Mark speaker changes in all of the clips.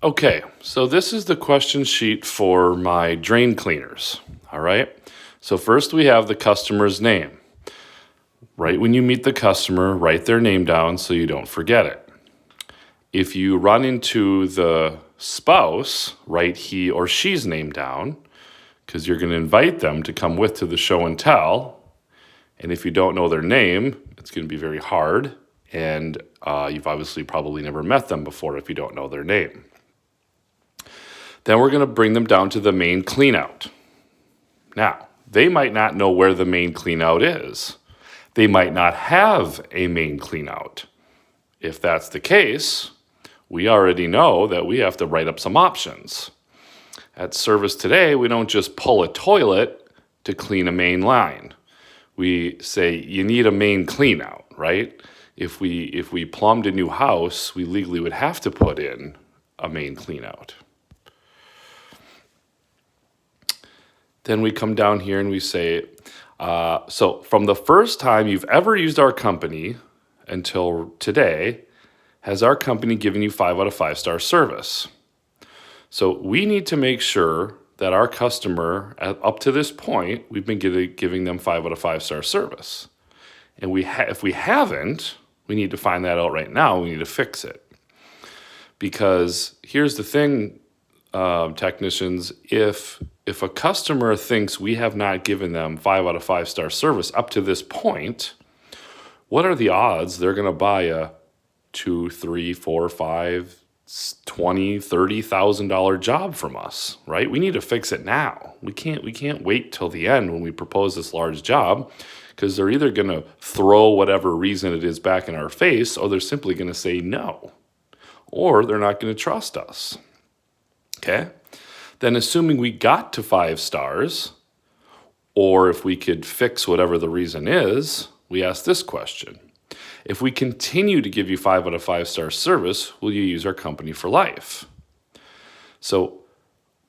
Speaker 1: Okay, so this is the question sheet for my drain cleaners, all right? So first we have the customer's name. Right when you meet the customer, write their name down so you don't forget it. If you run into the spouse, write he or she's name down because you're going to invite them to come with to the show and tell. And if you don't know their name, it's going to be very hard. And you've obviously probably never met them before if you don't know their name. Then we're going to bring them down to the main cleanout. Now, they might not know where the main cleanout is. They might not have a main cleanout. If that's the case, we already know that we have to write up some options. At Service Today, we don't just pull a toilet to clean a main line. We say you need a main cleanout, right? If we plumbed a new house, we legally would have to put in a main cleanout. Then we come down here and we say, so from the first time you've ever used our company until today, has our company given you 5 out of 5 star service? So we need to make sure that our customer, up to this point, we've been giving them 5 out of 5 star service. And if we haven't, we need to find that out right now. We need to fix it. Because here's the thing, technicians, if a customer thinks we have not given them 5 out of 5 star service up to this point, what are the odds they're going to buy a $2, $3, $4, $5, $20, $30,000 job from us, right? We need to fix it now. We can't wait till the end when we propose this large job, because they're either going to throw whatever reason it is back in our face, or they're simply going to say no, or they're not going to trust us. Okay? Then assuming we got to 5 stars, or if we could fix whatever the reason is, we ask this question. If we continue to give you 5 out of 5 star service, will you use our company for life? So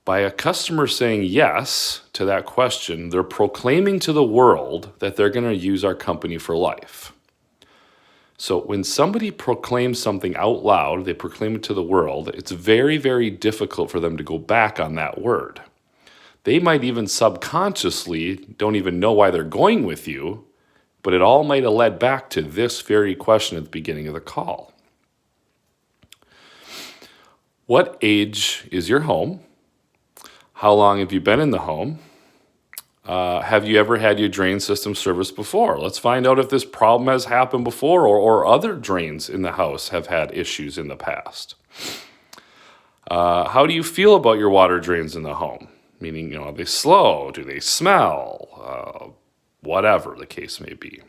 Speaker 1: by a customer saying yes to that question, they're proclaiming to the world that they're going to use our company for life. So when somebody proclaims something out loud, they proclaim it to the world, it's very, very difficult for them to go back on that word. They might even subconsciously don't even know why they're going with you, but it all might have led back to this very question at the beginning of the call. What age is your home? How long have you been in the home? Have you ever had your drain system serviced before? Let's find out if this problem has happened before, or other drains in the house have had issues in the past. How do you feel about your water drains in the home? Meaning, are they slow? Do they smell? Whatever the case may be.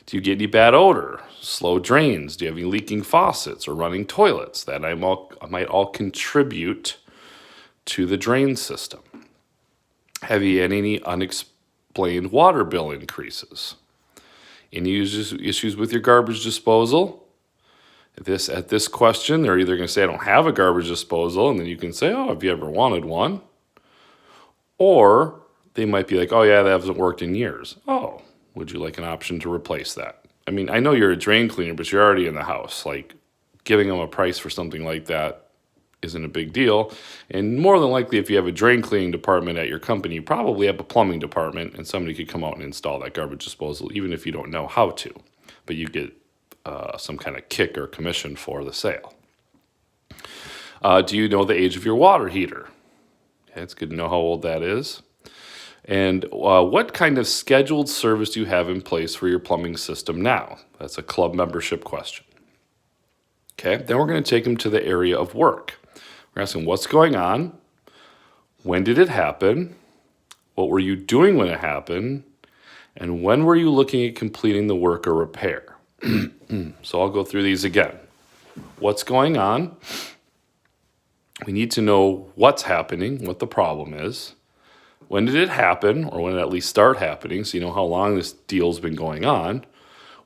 Speaker 1: Do you get any bad odor? Slow drains? Do you have any leaking faucets or running toilets? That might all contribute to the drain system. Have you had any unexplained water bill increases? Any issues with your garbage disposal? At this question, they're either going to say, I don't have a garbage disposal, and then you can say, oh, have you ever wanted one? Or they might be like, oh, yeah, that hasn't worked in years. Oh, would you like an option to replace that? I mean, I know you're a drain cleaner, but you're already in the house. Like, giving them a price for something like that isn't a big deal. And more than likely, if you have a drain cleaning department at your company, you probably have a plumbing department, and somebody could come out and install that garbage disposal, even if you don't know how to. But you get some kind of kick or commission for the sale. Do you know the age of your water heater? Okay, it's good to know how old that is. And what kind of scheduled service do you have in place for your plumbing system now? That's a club membership question. Okay, then we're going to take them to the area of work. We're asking what's going on, when did it happen, what were you doing when it happened, and when were you looking at completing the work or repair? So I'll go through these again. What's going on? We need to know what's happening, what the problem is. When did it happen, or when did it at least start happening, so you know how long this deal's been going on.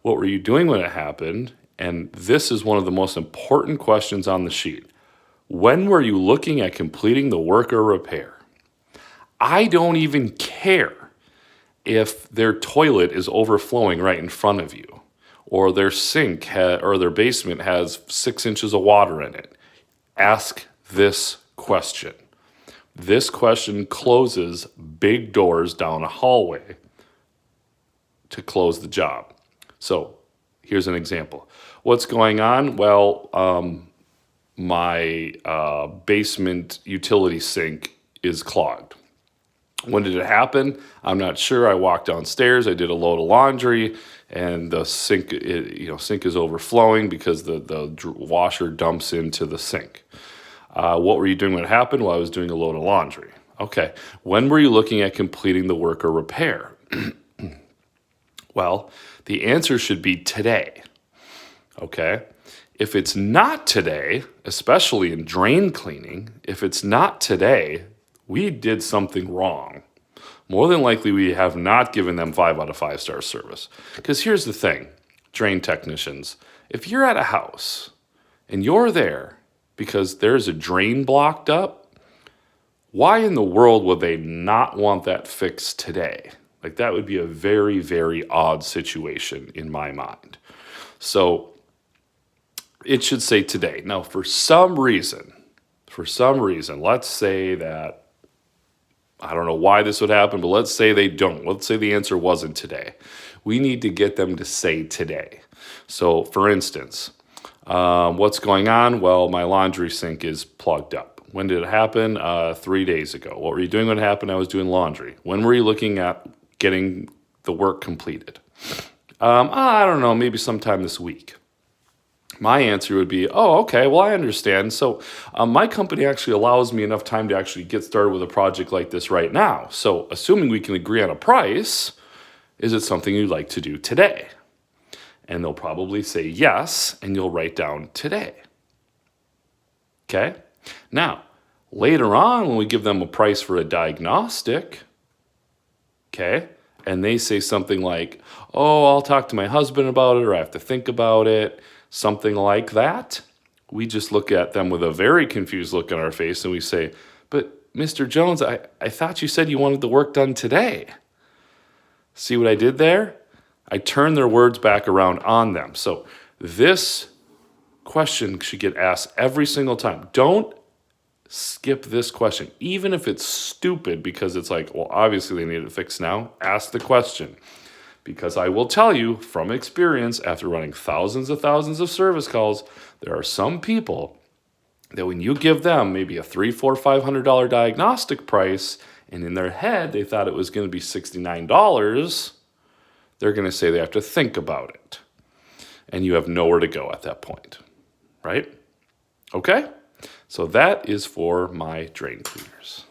Speaker 1: What were you doing when it happened? And this is one of the most important questions on the sheet. When were you looking at completing the work or repair? I don't even care if their toilet is overflowing right in front of you, or their sink or their basement has 6 inches of water in it. Ask this question. This question closes big doors down a hallway to close the job. So here's an example. What's going on? Well, my basement utility sink is clogged. When did it happen? I'm not sure. I walked downstairs. I did a load of laundry, and the sink is overflowing because the washer dumps into the sink. What were you doing when it happened? Well, I was doing a load of laundry. Okay. When were you looking at completing the work or repair? Well, the answer should be today. Okay. If it's not today, especially in drain cleaning, if it's not today, we did something wrong. More than likely, we have not given them 5 out of 5 star service. Because here's the thing, drain technicians, if you're at a house and you're there because there's a drain blocked up, why in the world would they not want that fixed today? Like, that would be a very, very odd situation in my mind. So it should say today. Now, for some reason, let's say that, I don't know why this would happen, but let's say they don't. Let's say the answer wasn't today. We need to get them to say today. So, for instance, what's going on? Well, my laundry sink is plugged up. When did it happen? 3 days ago. What were you doing when it happened? I was doing laundry. When were you looking at getting the work completed? I don't know, maybe sometime this week. My answer would be, oh, okay, well, I understand. So my company actually allows me enough time to actually get started with a project like this right now. So assuming we can agree on a price, is it something you'd like to do today? And they'll probably say yes, and you'll write down today. Okay? Now, later on, when we give them a price for a diagnostic, okay, and they say something like, oh, I'll talk to my husband about it, or I have to think about it, something like that, we just look at them with a very confused look on our face and we say, but Mr. Jones, I thought you said you wanted the work done today. See what I did there? I turned their words back around on them. So this question should get asked every single time. Don't skip this question, even if it's stupid, because it's like, well, obviously they need it fixed now. Ask the question. Because I will tell you from experience, after running thousands of service calls, there are some people that when you give them maybe a $300, $400, $500 diagnostic price, and in their head they thought it was going to be $69, they're going to say they have to think about it. And you have nowhere to go at that point, right? Okay? So that is for my drain cleaners.